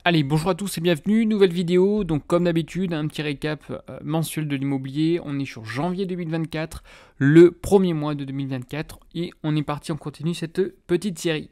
Allez, bonjour à tous et bienvenue, nouvelle vidéo. Donc comme d'habitude, un petit récap mensuel de l'immobilier. On est sur janvier 2024, le premier mois de 2024 et on est parti, on continue cette petite série.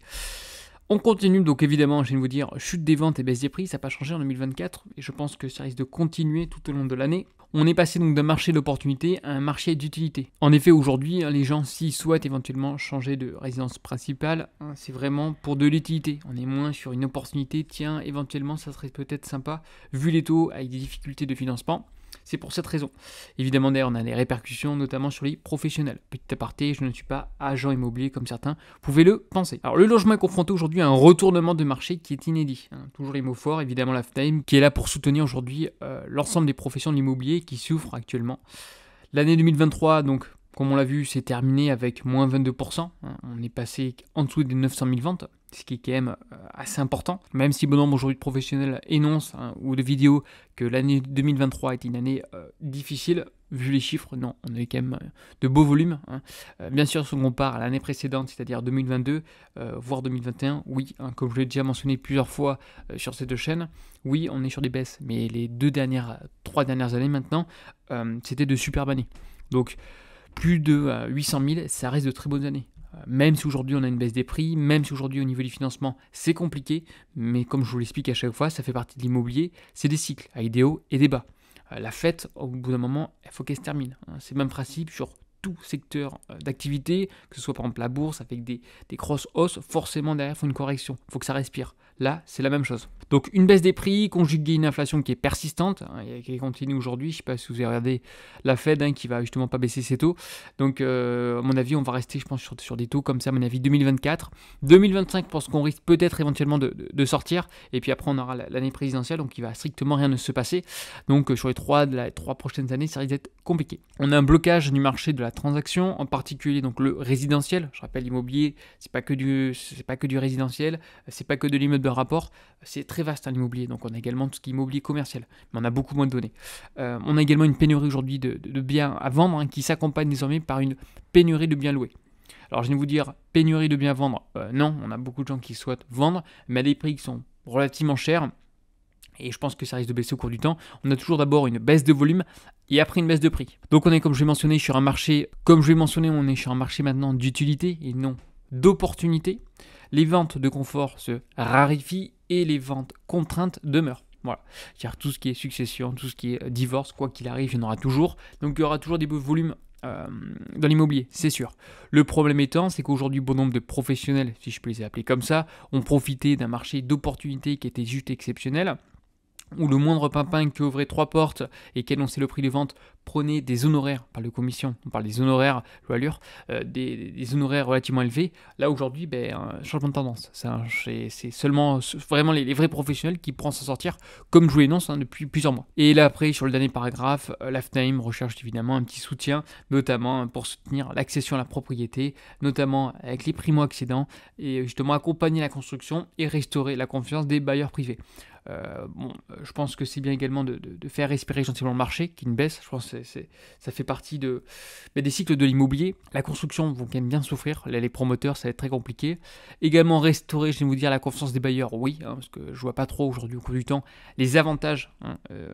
On continue donc évidemment, je viens de vous dire, chute des ventes et baisse des prix, ça n'a pas changé en 2024 et je pense que ça risque de continuer tout au long de l'année. On est passé donc d'un marché d'opportunité à un marché d'utilité. En effet, aujourd'hui, les gens, s'ils souhaitent éventuellement changer de résidence principale, c'est vraiment pour de l'utilité. On est moins sur une opportunité, tiens, éventuellement, ça serait peut-être sympa, vu les taux avec des difficultés de financement. C'est pour cette raison. Évidemment, d'ailleurs, on a des répercussions, notamment sur les professionnels. Petit aparté, je ne suis pas agent immobilier comme certains pouvaient le penser. Alors, le logement est confronté aujourd'hui à un retournement de marché qui est inédit. Toujours les mots forts, évidemment, la FNAIM, qui est là pour soutenir aujourd'hui l'ensemble des professions de l'immobilier qui souffrent actuellement. L'année 2023, donc, comme on l'a vu, c'est terminé avec moins 22%. On est passé en dessous des 900 000 ventes, ce qui est quand même assez important. Même si bon nombre aujourd'hui de professionnels énoncent ou de vidéos que l'année 2023 est une année difficile, vu les chiffres, non, on a eu quand même de beaux volumes. Bien sûr, si on compare à l'année précédente, c'est-à-dire 2022, voire 2021, oui, comme je l'ai déjà mentionné plusieurs fois sur cette chaîne, oui, on est sur des baisses. Mais les 3 dernières années maintenant, c'était de superbes années. Donc, plus de 800 000, ça reste de très bonnes années. Même si aujourd'hui on a une baisse des prix, même si aujourd'hui au niveau du financement c'est compliqué, mais comme je vous l'explique à chaque fois, ça fait partie de l'immobilier, c'est des cycles, avec des hauts et des bas. La fête, au bout d'un moment, il faut qu'elle se termine. C'est le même principe sur tout secteur d'activité, que ce soit par exemple la bourse avec des grosses hausses, forcément derrière il faut une correction, il faut que ça respire. Là, c'est la même chose. Donc une baisse des prix conjuguée à une inflation qui est persistante, et qui continue aujourd'hui. Je ne sais pas si vous avez regardé la Fed qui va justement pas baisser ses taux. Donc à mon avis, on va rester, je pense, sur des taux comme ça, à mon avis, 2024. 2025, je pense qu'on risque peut-être éventuellement de sortir. Et puis après, on aura l'année présidentielle, donc il va strictement rien se passer. Donc sur les trois prochaines années, ça risque d'être compliqué. On a un blocage du marché de la transaction, en particulier donc le résidentiel. Je rappelle, l'immobilier, c'est pas que du résidentiel, c'est pas que de l'immeuble de rapport, c'est très vaste l'immobilier. Donc on a également tout ce qui est immobilier commercial, mais on a beaucoup moins de données. On a également une pénurie aujourd'hui de biens à vendre qui s'accompagne désormais par une pénurie de biens loués. Alors je viens de vous dire pénurie de biens à vendre, non, on a beaucoup de gens qui souhaitent vendre, mais à des prix qui sont relativement chers. Et je pense que ça risque de baisser au cours du temps. On a toujours d'abord une baisse de volume et après une baisse de prix. Donc on est, comme je l'ai mentionné, sur un marché, on est sur un marché maintenant d'utilité et non d'opportunité. Les ventes de confort se raréfient et les ventes contraintes demeurent. Voilà, car tout ce qui est succession, tout ce qui est divorce, quoi qu'il arrive, il y en aura toujours. Donc il y aura toujours des beaux volumes dans l'immobilier, c'est sûr. Le problème étant, c'est qu'aujourd'hui, bon nombre de professionnels, si je peux les appeler comme ça, ont profité d'un marché d'opportunités qui était juste exceptionnel, où le moindre pimpin qui ouvrait 3 portes et qui annonçait le prix de vente prenait des honoraires, pas de commission, on parle des honoraires, l'allure, des honoraires relativement élevés. Là aujourd'hui, changement de tendance. C'est seulement vraiment les vrais professionnels qui pourront s'en sortir, comme je vous l'annonce depuis plusieurs mois. Et là après, sur le dernier paragraphe, la FNAIM recherche évidemment un petit soutien, notamment pour soutenir l'accession à la propriété, notamment avec les primo-accédants, et justement accompagner la construction et restaurer la confiance des bailleurs privés. Je pense que c'est bien également de faire respirer gentiment le marché, qui ne baisse. Je pense que ça fait partie des cycles de l'immobilier. La construction vont quand même bien souffrir. Là, les promoteurs, ça va être très compliqué. Également restaurer, je vais vous dire, la confiance des bailleurs, oui, parce que je vois pas trop aujourd'hui au cours du temps les avantages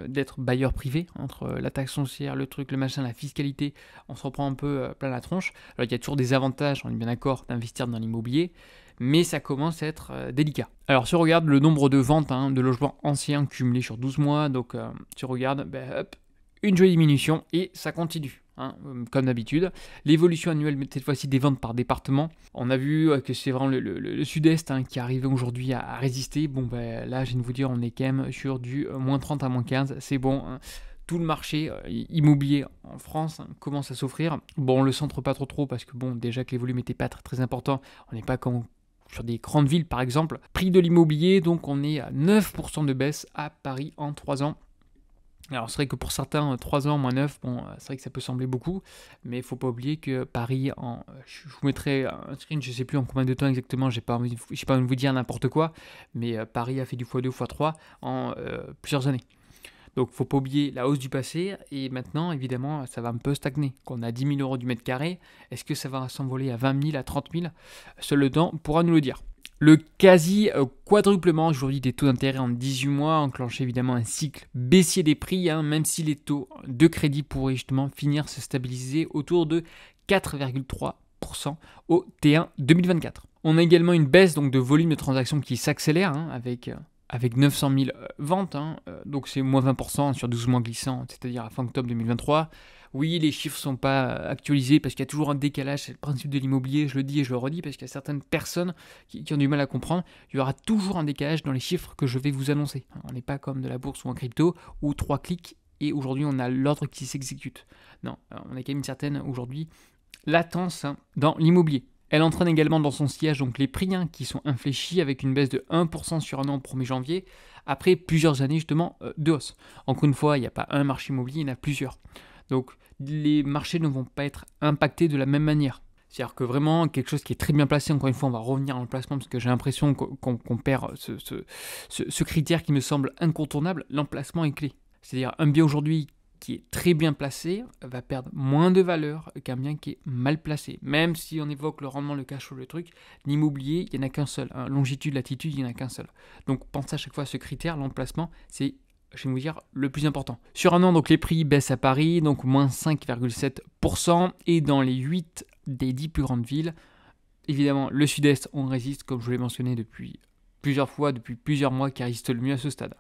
d'être bailleur privé, entre la taxe foncière, le truc, le machin, la fiscalité, on se reprend un peu plein la tronche. Alors il y a toujours des avantages, on est bien d'accord, d'investir dans l'immobilier, mais ça commence à être délicat. Alors si on regarde le nombre de ventes de logements anciens cumulés sur 12 mois, donc si on regarde, une jolie diminution et ça continue. Comme d'habitude. L'évolution annuelle, cette fois-ci des ventes par département. On a vu que c'est vraiment le sud-est qui arrive aujourd'hui à résister. Là, je viens de vous dire, on est quand même sur du moins 30 à moins 15. C'est bon. Tout le marché immobilier en France commence à s'offrir. Bon, on le centre pas trop parce que déjà que les volumes n'étaient pas très, très importants. On n'est pas comme sur des grandes villes par exemple. Prix de l'immobilier, donc on est à 9% de baisse à Paris en 3 ans. Alors c'est vrai que pour certains, 3 ans moins 9, c'est vrai que ça peut sembler beaucoup, mais il ne faut pas oublier que Paris, je vous mettrai un screen, je ne sais plus en combien de temps exactement, je n'ai pas envie de vous dire n'importe quoi, mais Paris a fait du x2, x3 en plusieurs années. Donc il ne faut pas oublier la hausse du passé, et maintenant évidemment ça va un peu stagner. Quand on a 10 000 € du mètre carré, est-ce que ça va s'envoler à 20 000, à 30 000? Seul le temps pourra nous le dire. Le quasi quadruplement aujourd'hui des taux d'intérêt en 18 mois enclenche évidemment un cycle baissier des prix, même si les taux de crédit pourraient justement finir se stabiliser autour de 4,3% au T1 2024. On a également une baisse donc, de volume de transactions qui s'accélère avec 900 000 ventes, donc c'est moins 20% sur 12 mois glissants, c'est-à-dire à fin octobre 2023. Oui, les chiffres ne sont pas actualisés parce qu'il y a toujours un décalage, c'est le principe de l'immobilier, je le dis et je le redis, parce qu'il y a certaines personnes qui ont du mal à comprendre. Il y aura toujours un décalage dans les chiffres que je vais vous annoncer. On n'est pas comme de la bourse ou en crypto, où 3 clics et aujourd'hui on a l'ordre qui s'exécute. Non, on a quand même une certaine, aujourd'hui, latence dans l'immobilier. Elle entraîne également dans son sillage donc les prix qui sont infléchis avec une baisse de 1% sur un an au 1er janvier, après plusieurs années justement de hausse. Encore une fois, il n'y a pas un marché immobilier, il y en a plusieurs. Donc les marchés ne vont pas être impactés de la même manière. C'est-à-dire que vraiment quelque chose qui est très bien placé, encore une fois on va revenir en placement parce que j'ai l'impression qu'on perd ce critère qui me semble incontournable, l'emplacement est clé. C'est-à-dire un bien aujourd'hui qui est très bien placé va perdre moins de valeur qu'un bien qui est mal placé. Même si on évoque le rendement, le cash flow, le truc, l'immobilier, il n'y en a qu'un seul. Longitude, latitude, il n'y en a qu'un seul. Donc pensez à chaque fois à ce critère, l'emplacement, c'est, je vais vous dire, le plus important. Sur un an, donc les prix baissent à Paris, donc moins 5,7%, et dans les 8 des 10 plus grandes villes, évidemment, le sud-est, on résiste, comme je vous l'ai mentionné depuis plusieurs fois, depuis plusieurs mois, qui résiste le mieux à ce stade.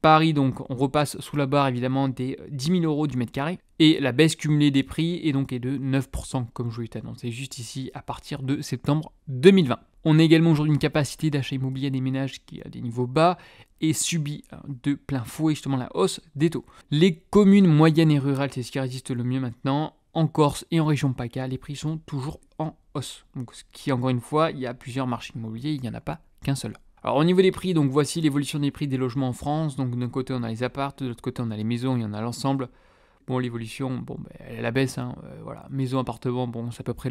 Paris, donc, on repasse sous la barre évidemment des 10 000 euros du mètre carré. Et la baisse cumulée des prix est donc de 9%, comme je vous l'ai annoncé juste ici, à partir de septembre 2020. On a également aujourd'hui une capacité d'achat immobilier des ménages qui est à des niveaux bas et subit de plein fouet justement la hausse des taux. Les communes moyennes et rurales, c'est ce qui résiste le mieux maintenant. En Corse et en région PACA, les prix sont toujours en hausse. Donc, ce qui, encore une fois, il y a plusieurs marchés immobiliers, il n'y en a pas qu'un seul. Alors au niveau des prix, donc voici l'évolution des prix des logements en France. Donc d'un côté on a les apparts, de l'autre côté on a les maisons, il y en a l'ensemble. Bon, l'évolution, elle est à la baisse, voilà. Maison, appartement, c'est à peu près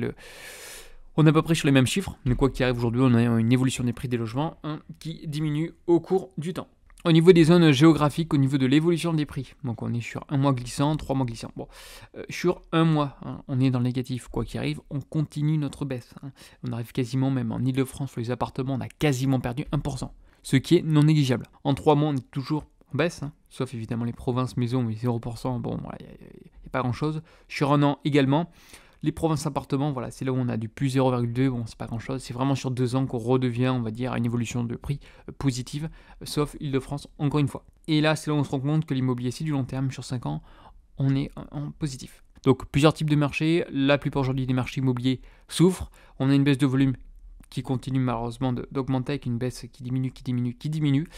on est à peu près sur les mêmes chiffres, mais quoi qu'il arrive aujourd'hui, on a une évolution des prix des logements qui diminue au cours du temps. Au niveau des zones géographiques, au niveau de l'évolution des prix, donc on est sur un mois glissant, 3 mois glissants. Sur un mois, on est dans le négatif. Quoi qu'il arrive, on continue notre baisse. On arrive quasiment, même en Ile-de-France, sur les appartements, on a quasiment perdu 1%, ce qui est non négligeable. En 3 mois, on est toujours en baisse, sauf évidemment les provinces maisons, mais 0%, il n'y a pas grand-chose. Sur un an également. Les provinces appartements, voilà, c'est là où on a du plus 0,2, c'est pas grand chose, c'est vraiment sur 2 ans qu'on redevient, on va dire, à une évolution de prix positive, sauf Île-de-France, encore une fois. Et là, c'est là où on se rend compte que l'immobilier, c'est du long terme, sur 5 ans, on est en positif. Donc, plusieurs types de marchés, la plupart aujourd'hui des marchés immobiliers souffrent, on a une baisse de volume qui continue malheureusement d'augmenter avec une baisse qui diminue,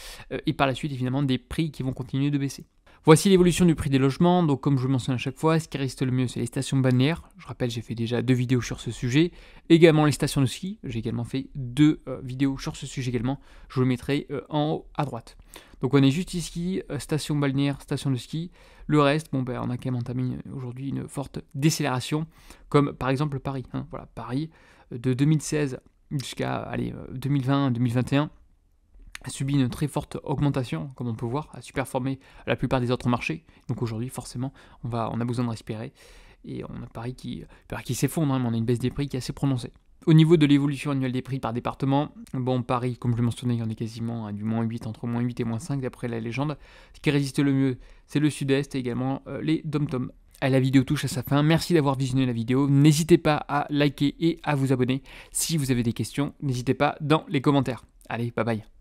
et par la suite, évidemment, des prix qui vont continuer de baisser. Voici l'évolution du prix des logements. Donc comme je le mentionne à chaque fois, ce qui reste le mieux, c'est les stations balnéaires. Je rappelle, j'ai fait déjà 2 vidéos sur ce sujet. Également les stations de ski. J'ai également fait 2 vidéos sur ce sujet également. Je vous le mettrai en haut à droite. Donc on est juste ici, station balnéaire, station de ski. Le reste, on a quand même entamé aujourd'hui une forte décélération, comme par exemple Paris. Voilà, Paris, de 2016 jusqu'à 2020-2021. A subi une très forte augmentation, comme on peut voir, a superformé la plupart des autres marchés. Donc aujourd'hui, forcément, on a besoin de respirer. Et on a Paris qui s'effondre, mais on a une baisse des prix qui est assez prononcée. Au niveau de l'évolution annuelle des prix par département, Paris, comme je le mentionnais, il y en est quasiment à du moins 8, entre moins 8 et moins 5, d'après la légende. Ce qui résiste le mieux, c'est le sud-est et également les dom-toms. La vidéo touche à sa fin. Merci d'avoir visionné la vidéo. N'hésitez pas à liker et à vous abonner. Si vous avez des questions, n'hésitez pas dans les commentaires. Allez, bye bye.